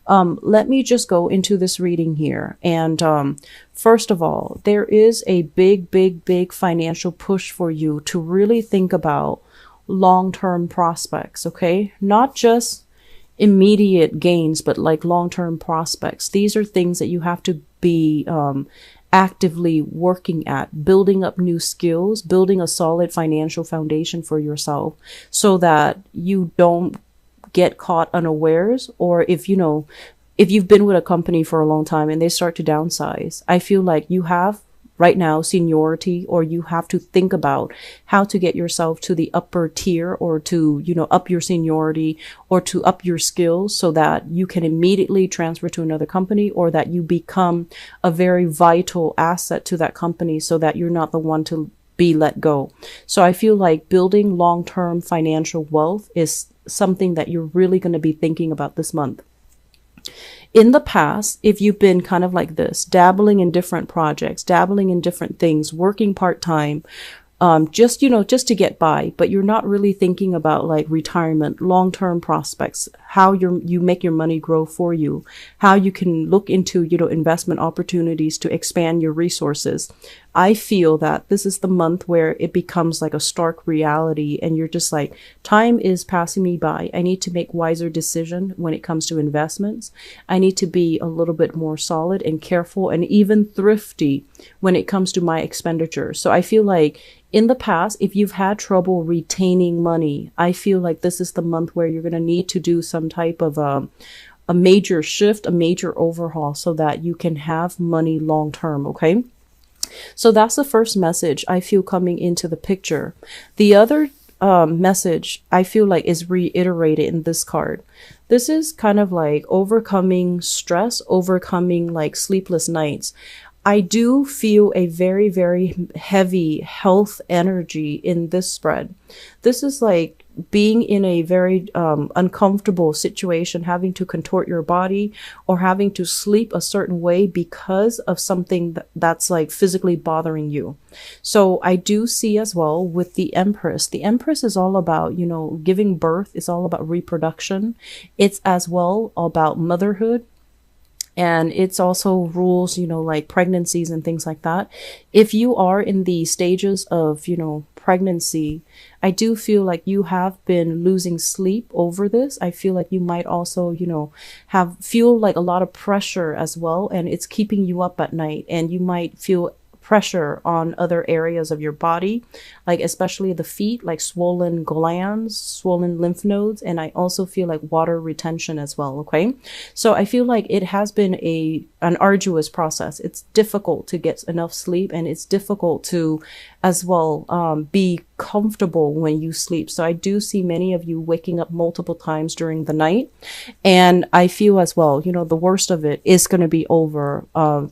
Let me just go into this reading here. And first of all, there is a big financial push for you to really think about long-term prospects, okay? Not just immediate gains, but like long-term prospects. These are things that you have to be actively working at, building up new skills, building a solid financial foundation for yourself so that you don't get caught unawares. Or if you've been with a company for a long time and they start to downsize, I feel like you have right now seniority, or you have to think about how to get yourself to the upper tier, or to, up your seniority, or to up your skills so that you can immediately transfer to another company, or that you become a very vital asset to that company so that you're not the one to be let go. So I feel like building long-term financial wealth is something that you're really going to be thinking about this month. In the past, if you've been kind of like this, dabbling in different projects, dabbling in different things, working part-time, just to get by, but you're not really thinking about like retirement, long-term prospects, how you make your money grow for you, how you can look into, investment opportunities to expand your resources. I feel that this is the month where it becomes like a stark reality, and you're just like, time is passing me by. I need to make wiser decisions when it comes to investments. I need to be a little bit more solid and careful and even thrifty when it comes to my expenditure. So I feel like in the past, if you've had trouble retaining money, I feel like this is the month where you're going to need to do some type of a major shift, a major overhaul so that you can have money long term. Okay. So that's the first message I feel coming into the picture. The other message I feel like is reiterated in this card. This is kind of like overcoming stress, overcoming like sleepless nights. I do feel a very heavy health energy in this spread. This is like being in a very uncomfortable situation, having to contort your body or having to sleep a certain way because of something that's like physically bothering you. So I do see as well with the Empress. The Empress is all about, giving birth. It's all about reproduction. It's as well about motherhood. And it's also rules, like pregnancies and things like that. If you are in the stages of, pregnancy, I do feel like you have been losing sleep over this. I feel like you might also, feel like a lot of pressure as well. And it's keeping you up at night, and you might feel pressure on other areas of your body, like especially the feet, like swollen glands, swollen lymph nodes. And I also feel like water retention as well. Okay. So I feel like it has been an arduous process. It's difficult to get enough sleep, and it's difficult to as well be comfortable when you sleep. So I do see many of you waking up multiple times during the night. And I feel as well, the worst of it is going to be over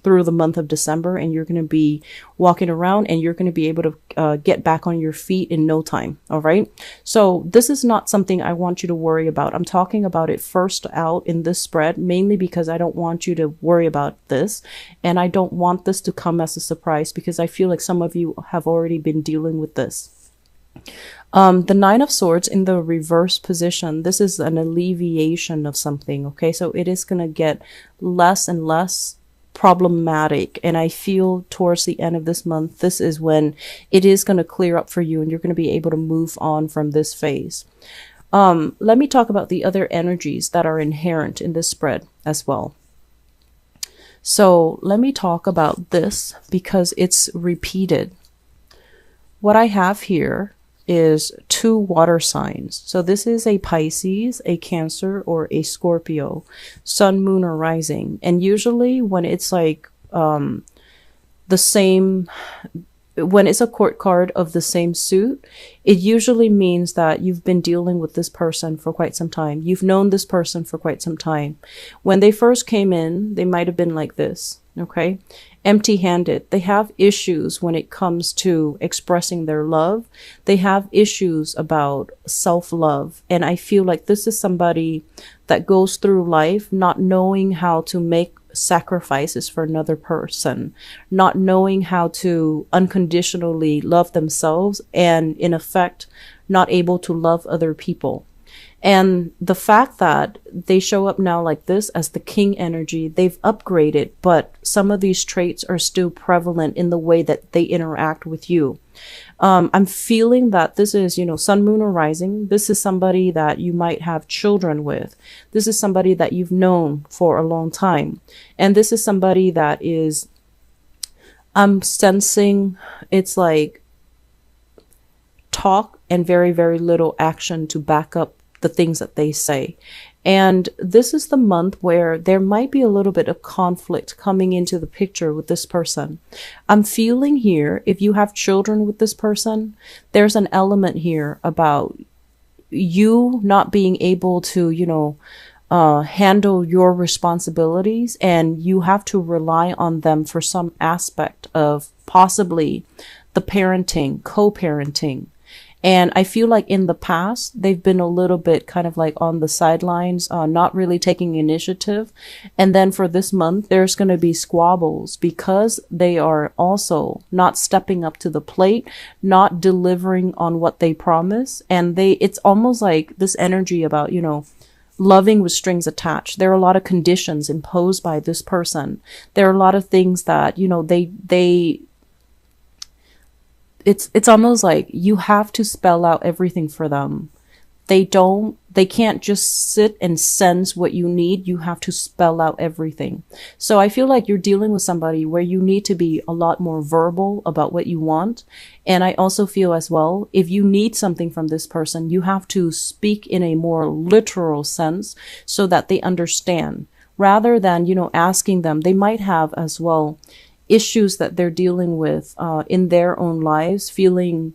through the month of December, and you're going to be walking around and you're going to be able to get back on your feet in no time. All right. So this is not something I want you to worry about. I'm talking about it first out in this spread, mainly because I don't want you to worry about this. And I don't want this to come as a surprise, because I feel like some of you have already been dealing with this. The Nine of Swords in the reverse position, this is an alleviation of something. Okay. So it is going to get less and less problematic. And I feel towards the end of this month, this is when it is going to clear up for you, and you're going to be able to move on from this phase. Let me talk about the other energies that are inherent in this spread as well. So let me talk about this because it's repeated. What I have here is 2 water signs. So this is a Pisces, a Cancer, or a Scorpio, Sun, Moon, or Rising. And usually when it's like the same, when it's a court card of the same suit, it usually means that you've been dealing with this person for quite some time. You've known this person for quite some time. When they first came in, they might have been like this. Okay. Empty-handed. They have issues when it comes to expressing their love. They have issues about self-love. And I feel like this is somebody that goes through life not knowing how to make sacrifices for another person, not knowing how to unconditionally love themselves, and in effect, not able to love other people. And the fact that they show up now like this as the king energy, they've upgraded, but some of these traits are still prevalent in the way that they interact with you. I'm feeling that this is, sun, moon, or rising. This is somebody that you might have children with. This is somebody that you've known for a long time. And this is somebody that is, I'm sensing it's like talk and very, very little action to back up the things that they say. And this is the month where there might be a little bit of conflict coming into the picture with this person. I'm feeling here, if you have children with this person, there's an element here about you not being able to, handle your responsibilities, and you have to rely on them for some aspect of possibly the parenting, co-parenting. And I feel like in the past, they've been a little bit kind of like on the sidelines, not really taking initiative. And then for this month, there's going to be squabbles because they are also not stepping up to the plate, not delivering on what they promise. And it's almost like this energy about, loving with strings attached. There are a lot of conditions imposed by this person. There are a lot of things that, it's almost like you have to spell out everything for them. They can't just sit and sense what you need. You have to spell out everything. So I feel like you're dealing with somebody where you need to be a lot more verbal about what you want. And I also feel as well, if you need something from this person, you have to speak in a more literal sense so that they understand, rather than, asking them. They might have as well issues that they're dealing with in their own lives, feeling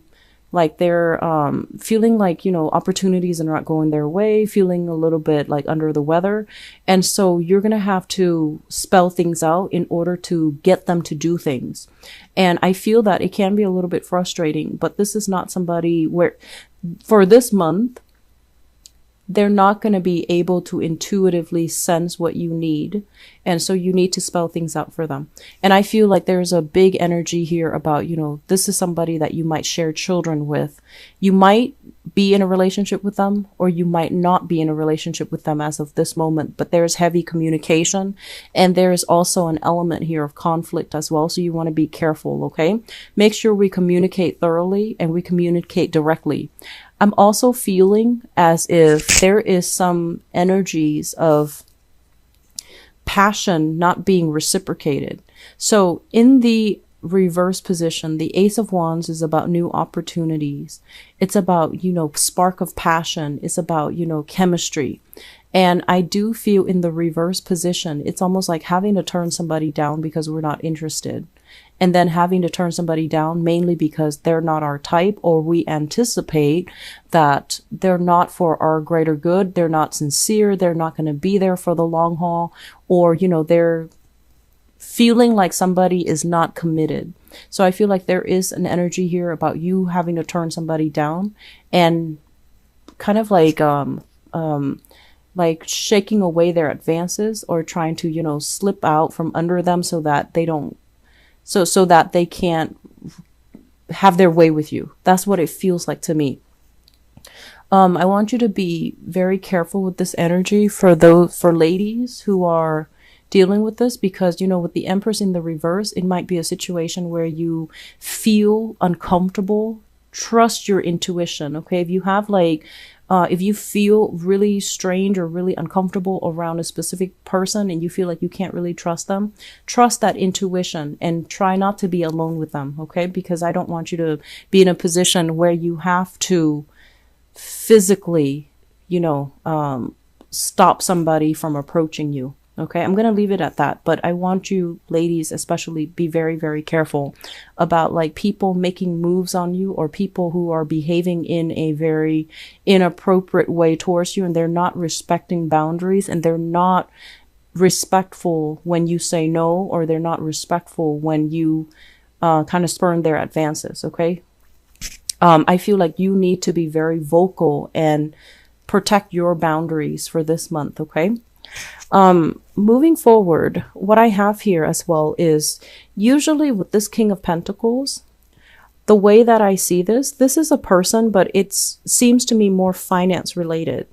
like they're opportunities are not going their way, feeling a little bit like under the weather. And so you're going to have to spell things out in order to get them to do things. And I feel that it can be a little bit frustrating, but this is not somebody where for this month, they're not going to be able to intuitively sense what you need. And so you need to spell things out for them. And I feel like there's a big energy here about, this is somebody that you might share children with. You might be in a relationship with them, or you might not be in a relationship with them as of this moment, but there's heavy communication. And there's also an element here of conflict as well. So you want to be careful, okay? Make sure we communicate thoroughly and we communicate directly. I'm also feeling as if there is some energies of passion not being reciprocated. So in the reverse position, the Ace of Wands is about new opportunities. It's about, spark of passion. It's about, chemistry. And I do feel in the reverse position, it's almost like having to turn somebody down because we're not interested. And then having to turn somebody down mainly because they're not our type, or we anticipate that they're not for our greater good. They're not sincere. They're not going to be there for the long haul, or, they're feeling like somebody is not committed. So I feel like there is an energy here about you having to turn somebody down and kind of like shaking away their advances, or trying to, slip out from under them so that they don't, so that they can't have their way with you. That's what it feels like to me. I want you to be very careful with this energy for ladies who are dealing with this, because, with the Empress in the reverse, it might be a situation where you feel uncomfortable. Trust your intuition. Okay. If you have if you feel really strange or really uncomfortable around a specific person and you feel like you can't really trust them, trust that intuition and try not to be alone with them. Okay. Because I don't want you to be in a position where you have to physically, stop somebody from approaching you. Okay, I'm going to leave it at that. But I want you ladies especially be very, very careful about people making moves on you, or people who are behaving in a very inappropriate way towards you, and they're not respecting boundaries, and they're not respectful when you say no, or they're not respectful when you kind of spurn their advances. Okay, I feel like you need to be very vocal and protect your boundaries for this month. Okay. Moving forward, what I have here as well is usually with this King of Pentacles, the way that I see this is a person, but it seems to me more finance related.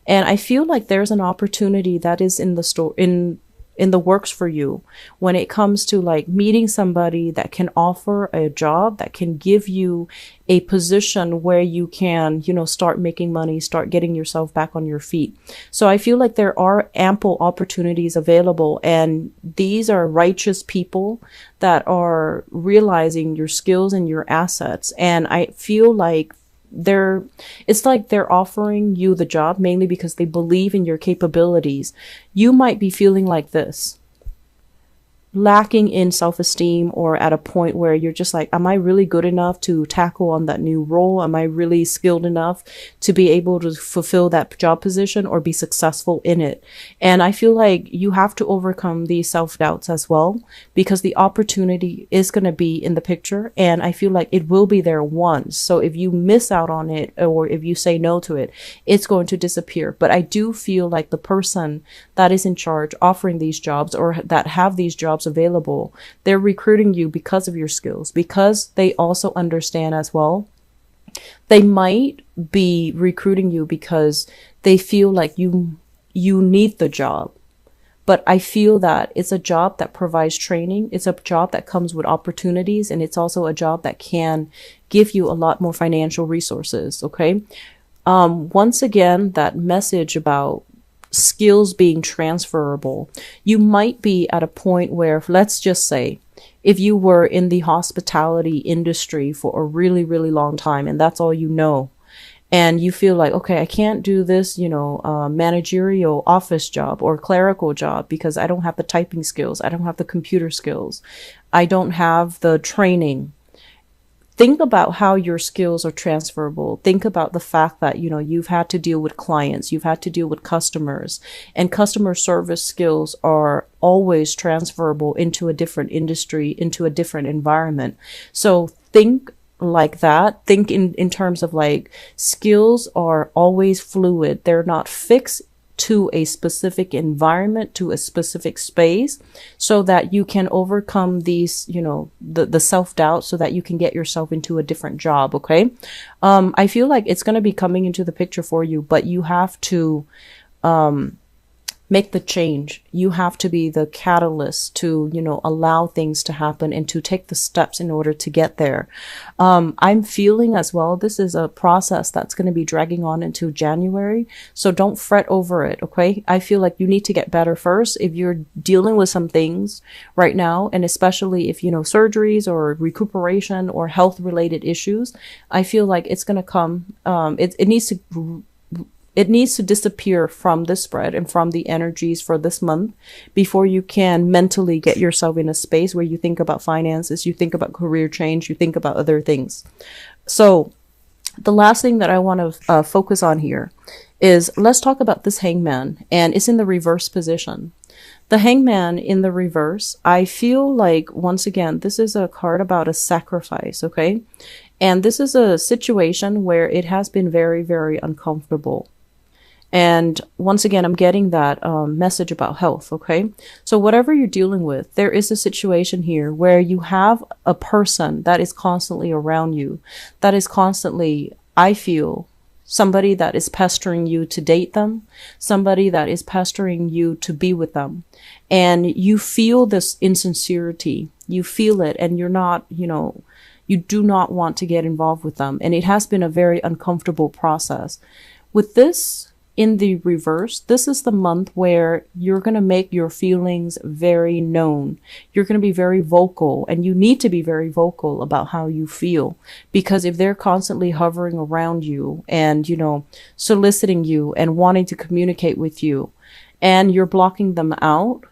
And I feel like there's an opportunity that is in the store, in the works for you when it comes to like meeting somebody that can offer a job that can give you a position where you can, start making money, start getting yourself back on your feet. So I feel like there are ample opportunities available, and these are righteous people that are realizing your skills and your assets. And I feel like it's like they're offering you the job mainly because they believe in your capabilities. You might be feeling like this, lacking in self-esteem, or at a point where you're just like, am I really good enough to tackle on that new role? Am I really skilled enough to be able to fulfill that job position or be successful in it? And I feel like you have to overcome these self-doubts as well, because the opportunity is going to be in the picture, and I feel like it will be there once. So if you miss out on it, or if you say no to it, it's going to disappear. But I do feel like the person that is in charge offering these jobs, or that have these jobs available, they're recruiting you because of your skills, because they also understand as well. They might be recruiting you because they feel like you need the job. But I feel that it's a job that provides training. It's a job that comes with opportunities, and it's also a job that can give you a lot more financial resources. Okay. Once again, that message about skills being transferable. You might be at a point where, let's just say, if you were in the hospitality industry for a really, really long time, and that's all you know, and you feel like, okay, I can't do this, managerial office job or clerical job because I don't have the typing skills. I don't have the computer skills. I don't have the training. Think about how your skills are transferable. Think about the fact that, you've had to deal with clients, you've had to deal with customers, and customer service skills are always transferable into a different industry, into a different environment. So think like that. Think in terms of like, skills are always fluid. They're not fixed to a specific environment, to a specific space, so that you can overcome these, the self-doubt, so that you can get yourself into a different job. Okay. I feel like it's going to be coming into the picture for you, but you have to, make the change. You have to be the catalyst to, allow things to happen and to take the steps in order to get there. I'm feeling as well, this is a process that's going to be dragging on into January. So don't fret over it. Okay. I feel like you need to get better first. If you're dealing with some things right now, and especially if, surgeries or recuperation or health related issues, I feel like it's going to come, it needs to disappear from the spread and from the energies for this month before you can mentally get yourself in a space where you think about finances, you think about career change, you think about other things. So the last thing that I want to focus on here is, let's talk about this hangman, and it's in the reverse position. The hangman in the reverse, I feel like, once again, this is a card about a sacrifice. Okay. And this is a situation where it has been very, very uncomfortable. And once again, I'm getting that message about health. Okay. So whatever you're dealing with, there is a situation here where you have a person that is constantly around you, that is constantly, I feel, somebody that is pestering you to date them, somebody that is pestering you to be with them. And you feel this insincerity, you feel it, and you're not, you do not want to get involved with them. And it has been a very uncomfortable process. With this in the reverse, this is the month where you're going to make your feelings very known. You're going to be very vocal, and you need to be very vocal about how you feel, because if they're constantly hovering around you and, soliciting you and wanting to communicate with you, and you're blocking them out,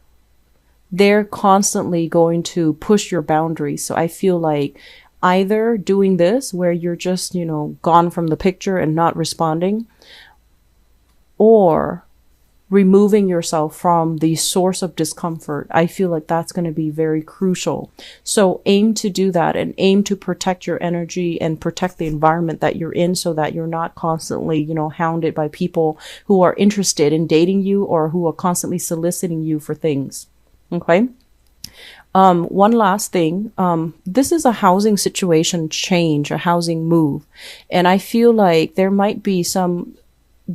they're constantly going to push your boundaries. So I feel like either doing this where you're just, gone from the picture and not responding, or removing yourself from the source of discomfort. I feel like that's going to be very crucial. So aim to do that, and aim to protect your energy and protect the environment that you're in, so that you're not constantly, hounded by people who are interested in dating you or who are constantly soliciting you for things. Okay. One last thing, this is a housing situation change, a housing move. And I feel like there might be some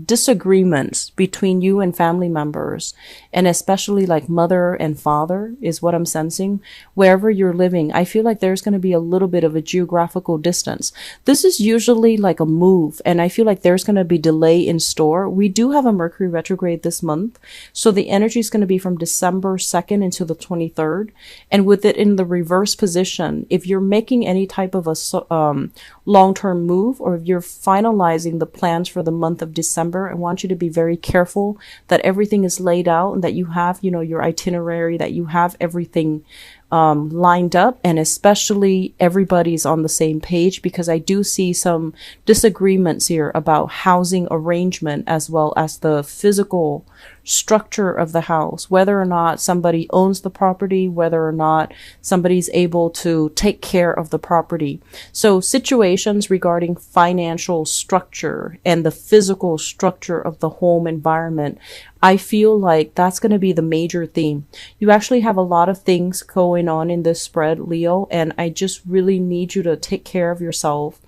disagreements between you and family members, and especially like mother and father is what I'm sensing. Wherever you're living, I feel like there's going to be a little bit of a geographical distance. This is usually like a move, and I feel like there's going to be delay in store. We do have a Mercury retrograde this month, so the energy is going to be from December 2nd into the 23rd, and with it in the reverse position, if you're making any type of a long-term move, or if you're finalizing the plans for the month of December, I want you to be very careful that everything is laid out and that you have, your itinerary, that you have everything lined up, and especially everybody's on the same page, because I do see some disagreements here about housing arrangement as well as the physical structure of the house, whether or not somebody owns the property, whether or not somebody's able to take care of the property. So situations regarding financial structure and the physical structure of the home environment, I feel like that's going to be the major theme. You actually have a lot of things going on in this spread, Leo, and I just really need you to take care of yourself.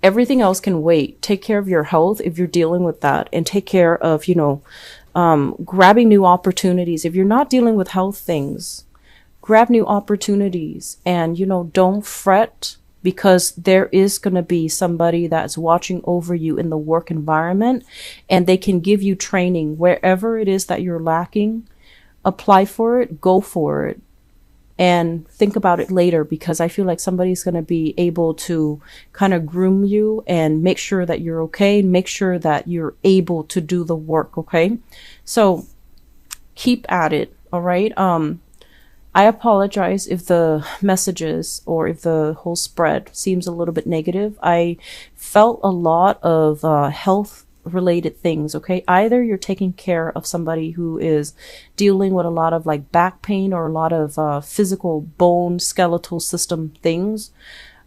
Everything else can wait. Take care of your health if you're dealing with that, and take care of, grabbing new opportunities. If you're not dealing with health things, grab new opportunities, and, don't fret, because there is going to be somebody that's watching over you in the work environment, and they can give you training wherever it is that you're lacking. Apply for it, go for it, and think about it later, because I feel like somebody's going to be able to kind of groom you and make sure that you're okay, make sure that you're able to do the work. Okay. So keep at it. All right. I apologize if the messages or if the whole spread seems a little bit negative. I felt a lot of health related things. Okay. Either you're taking care of somebody who is dealing with a lot of like back pain or a lot of physical bone skeletal system things,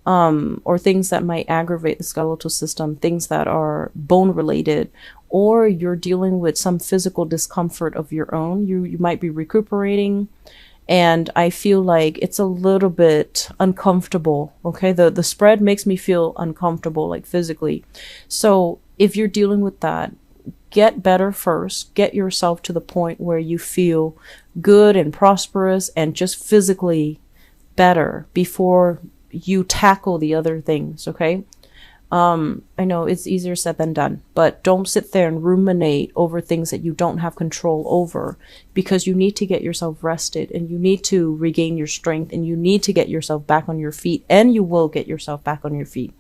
or things that might aggravate the skeletal system, things that are bone related, or you're dealing with some physical discomfort of your own. You might be recuperating, and I feel like it's a little bit uncomfortable. Okay. The spread makes me feel uncomfortable, like physically. So if you're dealing with that, get better first. Get yourself to the point where you feel good and prosperous and just physically better before you tackle the other things. Okay. I know it's easier said than done, but don't sit there and ruminate over things that you don't have control over, because you need to get yourself rested, and you need to regain your strength, and you need to get yourself back on your feet, and you will get yourself back on your feet.